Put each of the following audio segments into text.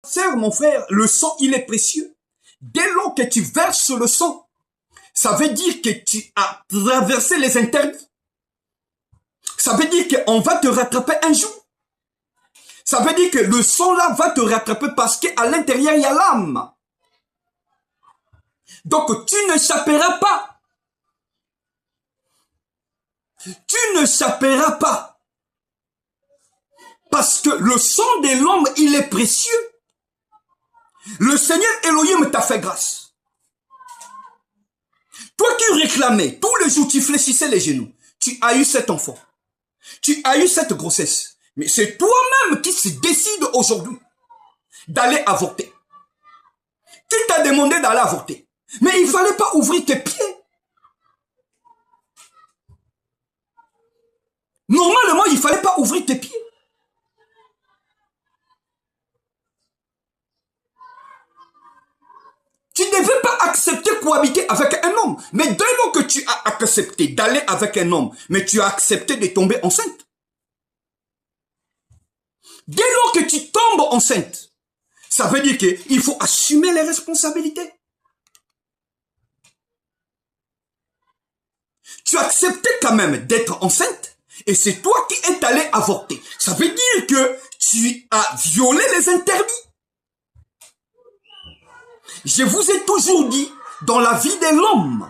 Sœur, mon frère, le sang, il est précieux. Dès lors que tu verses le sang, ça veut dire que tu as traversé les interdits. Ça veut dire qu'on va te rattraper un jour. Ça veut dire que le sang là va te rattraper parce qu'à l'intérieur, il y a l'âme. Donc, tu n'échapperas pas. Tu n'échapperas pas. Parce que le sang de l'homme, il est précieux. Le Seigneur Elohim t'a fait grâce. Toi qui réclamais, tous les jours tu fléchissais les genoux, tu as eu cet enfant. Tu as eu cette grossesse. Mais c'est toi-même qui se décide aujourd'hui d'aller avorter. Qui t'a demandé d'aller avorter? Mais il ne fallait pas ouvrir tes pieds. Normalement, il ne fallait pas ouvrir tes pieds. Tu ne devais pas accepter cohabiter avec un homme. Mais dès lors que tu as accepté d'aller avec un homme, mais tu as accepté de tomber enceinte. Dès lors que tu tombes enceinte, ça veut dire qu'il faut assumer les responsabilités. Tu as accepté quand même d'être enceinte et c'est toi qui es allé avorter. Ça veut dire que tu as violé les interdits. Je vous ai toujours dit, dans la vie de l'homme,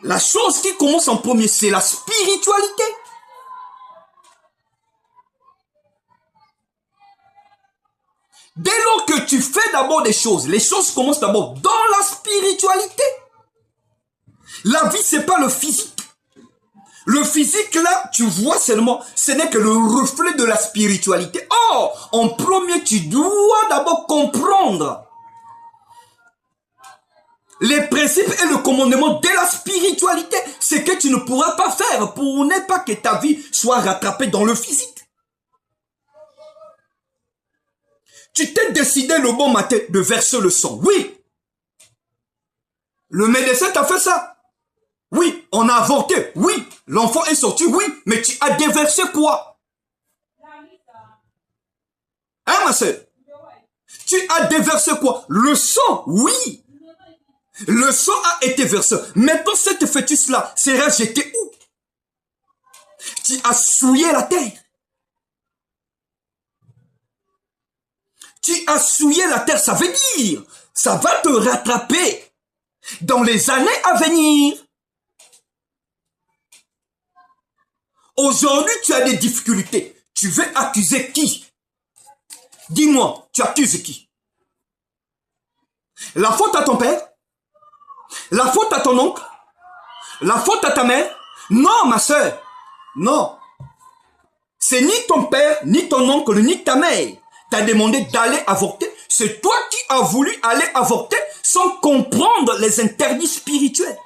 la chose qui commence en premier, c'est la spiritualité. Dès lors que tu fais d'abord des choses, les choses commencent d'abord dans la spiritualité. La vie, c'est pas le physique. Le physique, là, tu vois seulement, ce n'est que le reflet de la spiritualité. Or, en premier, tu dois d'abord comprendre les principes et le commandement de la spiritualité. C'est que tu ne pourras pas faire pour ne pas que ta vie soit rattrapée dans le physique. Tu t'es décidé le bon matin de verser le sang. Oui. Le médecin t'a fait ça. Oui. On a avorté. Oui. L'enfant est sorti. Oui. Mais tu as déversé quoi? Hein, ma soeur? Tu as déversé quoi? Le sang. Oui. Le sang a été versé. Maintenant, cette fœtus-là sera jeté où? Tu as souillé la terre. Tu as souillé la terre, ça veut dire, ça va te rattraper dans les années à venir. Aujourd'hui, tu as des difficultés. Tu veux accuser qui? Dis-moi, tu accuses qui? La faute à ton père? La faute à ton oncle? La faute à ta mère? Non, ma soeur. Non. C'est ni ton père, ni ton oncle, ni ta mère. T'as demandé d'aller avorter. C'est toi qui as voulu aller avorter sans comprendre les interdits spirituels.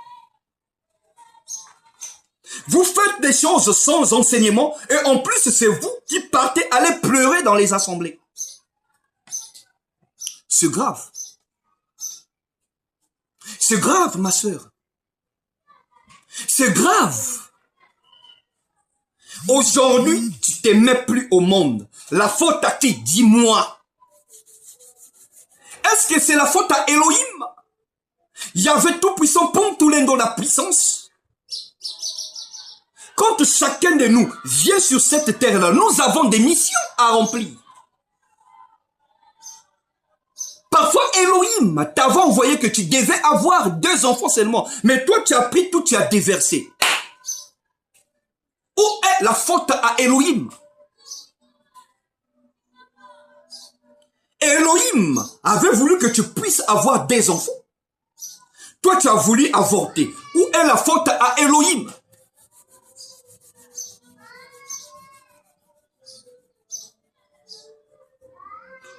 Vous faites des choses sans enseignement et en plus c'est vous qui partez aller pleurer dans les assemblées. C'est grave. C'est grave, ma soeur. C'est grave. Aujourd'hui, tu t'aimais plus au monde. La faute à qui? Dis-moi. Est-ce que c'est la faute à Elohim? Il y avait tout puissant pour tout l'un dans la puissance. Quand chacun de nous vient sur cette terre-là, nous avons des missions à remplir. Parfois, Elohim t'avait envoyé que tu devais avoir 2 enfants seulement. Mais toi, tu as pris tout, tu as déversé. Où est la faute à Elohim? Elohim avait voulu que tu puisses avoir des enfants. Toi, tu as voulu avorter. Où est la faute à Elohim?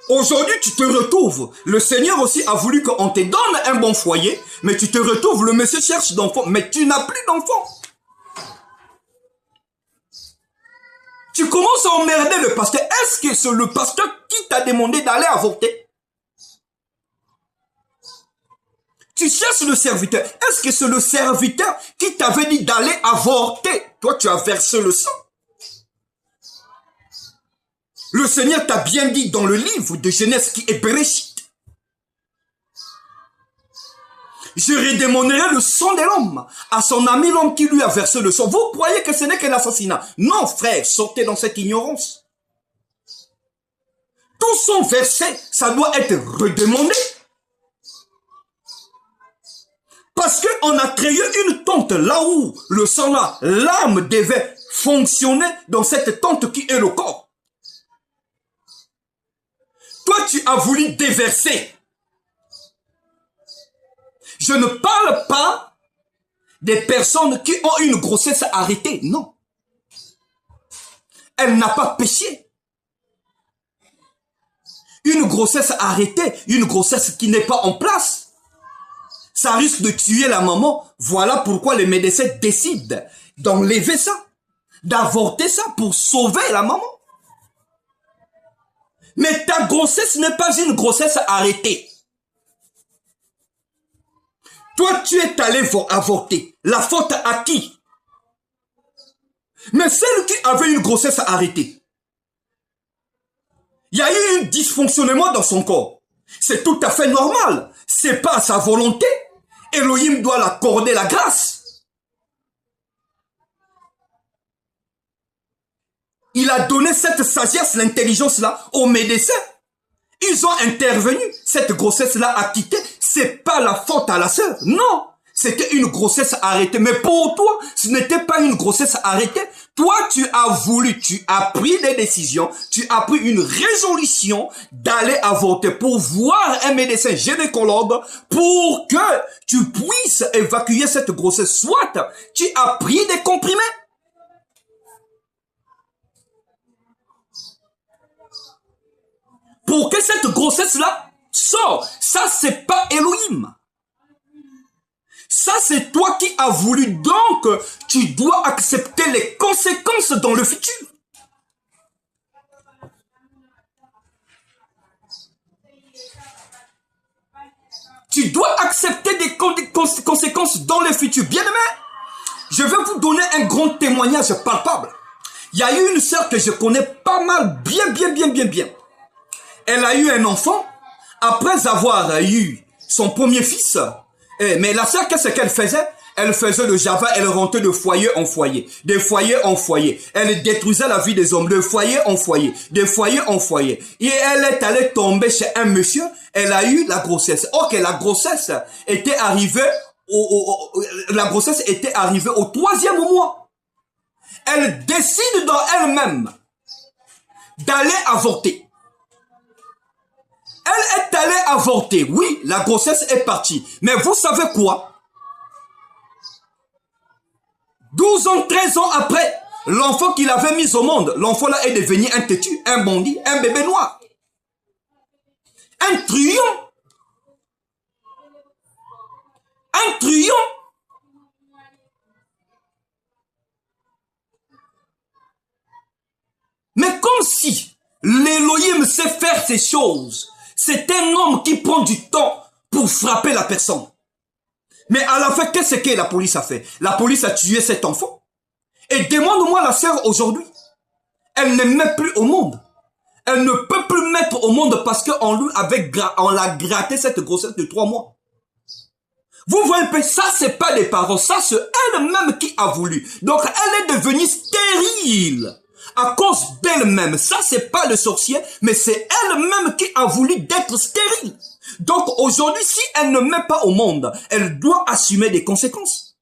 Aujourd'hui, tu te retrouves. Le Seigneur aussi a voulu qu'on te donne un bon foyer, mais tu te retrouves, le monsieur cherche d'enfants, mais tu n'as plus d'enfants. Tu commences à emmerder le pasteur. Est-ce que c'est le pasteur qui t'a demandé d'aller avorter? Tu cherches le serviteur. Est-ce que c'est le serviteur qui t'avait dit d'aller avorter? Toi, tu as versé le sang. Le Seigneur t'a bien dit dans le livre de Genèse qui est Bereshit. Je redémonerai le sang de l'homme à son ami l'homme qui lui a versé le sang. Vous croyez que ce n'est qu'un assassinat? Non, frère, sortez dans cette ignorance. Tout son verset, ça doit être redémondé. Parce qu'on a créé une tente là où le sang là, l'âme devait fonctionner dans cette tente qui est le corps. Toi, tu as voulu déverser. Je ne parle pas des personnes qui ont une grossesse arrêtée, non. Elle n'a pas péché. Une grossesse arrêtée, une grossesse qui n'est pas en place, ça risque de tuer la maman. Voilà pourquoi les médecins décident d'enlever ça, d'avorter ça pour sauver la maman. Mais ta grossesse n'est pas une grossesse arrêtée. Toi, tu es allé avorter. La faute à qui? Mais celle qui avait une grossesse arrêtée, il y a eu un dysfonctionnement dans son corps. C'est tout à fait normal. C'est pas à sa volonté. Elohim doit l'accorder la grâce. Il a donné cette sagesse, l'intelligence-là aux médecins. Ils ont intervenu. Cette grossesse-là a quitté. C'est pas la faute à la sœur. Non. C'était une grossesse arrêtée. Mais pour toi, ce n'était pas une grossesse arrêtée. Toi, tu as voulu, tu as pris des décisions, tu as pris une résolution d'aller avorter pour voir un médecin gynécologue pour que tu puisses évacuer cette grossesse. Soit tu as pris des comprimés. Pour que cette grossesse-là sorte. Ça, c'est pas Elohim. Ça, c'est toi qui as voulu. Donc, tu dois accepter les conséquences dans le futur. Tu dois accepter des conséquences dans le futur. Bien-aimé, je vais vous donner un grand témoignage palpable. Il y a eu une sœur que je connais pas mal, bien. Elle a eu un enfant après avoir eu son premier fils. Mais la sœur, qu'est-ce qu'elle faisait? Elle faisait le Java, elle rentrait de foyer en foyer, de foyer en foyer. Elle détruisait la vie des hommes, de foyer en foyer, de foyer en foyer. Et elle est allée tomber chez un monsieur, elle a eu la grossesse. Ok, la grossesse était arrivée au 3e mois. Elle décide dans elle-même d'aller avorter. Elle est allée avorter. Oui, la grossesse est partie. Mais vous savez quoi? 12 ans, 13 ans après, l'enfant qu'il avait mis au monde, l'enfant là est devenu un têtu, un bandit, un bébé noir. Un truand. Un truand. Mais comme si l'Elohim sait faire ces choses. C'est un homme qui prend du temps pour frapper la personne. Mais à la fin, qu'est-ce que la police a fait? La police a tué cet enfant. Et demande-moi la sœur aujourd'hui. Elle ne met plus au monde. Elle ne peut plus mettre au monde parce qu'on lui on l'a gratté cette grossesse de 3 mois. Vous voyez un peu, ça c'est pas des parents, ça c'est elle-même qui a voulu. Donc elle est devenue stérile. À cause d'elle-même. Ça, c'est pas le sorcier, mais c'est elle-même qui a voulu d'être stérile. Donc, aujourd'hui, si elle ne met pas au monde, elle doit assumer des conséquences.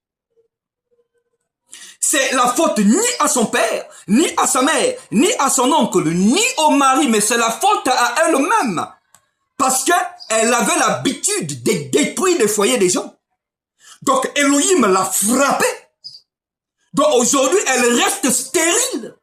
C'est la faute ni à son père, ni à sa mère, ni à son oncle, ni au mari, mais c'est la faute à elle-même. Parce qu'elle avait l'habitude de détruire les foyers des gens. Donc, Elohim l'a frappée. Donc, aujourd'hui, elle reste stérile.